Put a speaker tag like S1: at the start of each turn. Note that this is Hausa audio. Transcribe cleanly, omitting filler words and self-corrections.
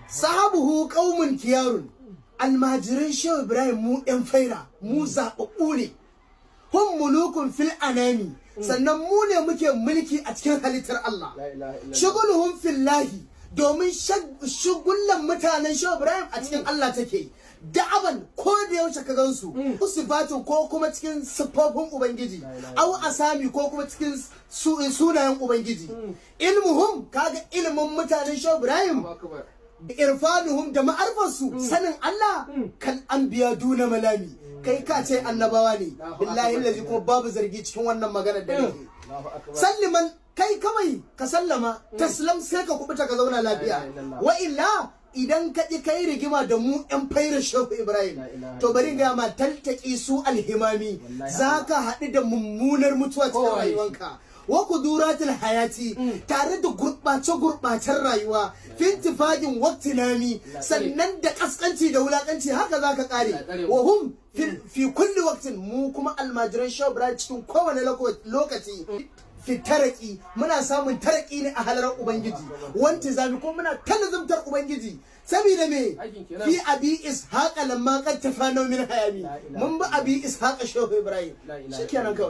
S1: sahabuhu qaumun kiyarun almajirin shehu ibrahim mu yan faira mu zababbu ne hum mulukun fil anami sannan mu ne muke mulki a cikin halittar Allah shuguluhum fillahi domin shugullan mutanen shehu ibrahim a cikin Allah take da'aban ko da yaushe ka gansu sifatin ko kuma cikin siffofin ubangiji au asami ko kuma cikin sunayen ubangiji ilmuhum kaga ilmin mutanen shehu ibrahim irfanuhum da ma'arfansu sanin Allah kan anbiya duna malami kai ka ce annabawa ne billahi lazi kuma babu zargi cikin wannan maganar da nake salliman kai kawai ka sallama taslam sai ka kubuta ka zauna lafiya wa illa idan ka ƙi kai rigima da mu ƴan fairar shehu ibrahim to bari ga ma taltaki su alhimami za ka haɗu da mummunar mutuwa cikin rayuwanka wa kuduratul hayati tare da gurɓace-gurɓacen rayuwa fintifadin waktinami sannan da kaskanci da wulakanci haka za ka ƙare wa hum fi kulli waktin mu kuma almajiran shehu ibrahim cikin kowane lokaci fi taraki muna samun taraki ne a halarar ubangiji wanti zami ko muna talazumtar ubangiji saboda me fi abi ishaqa lamma qad tafana min hayami mun bi abi ishaqa shehu ibrahim shikenan kawai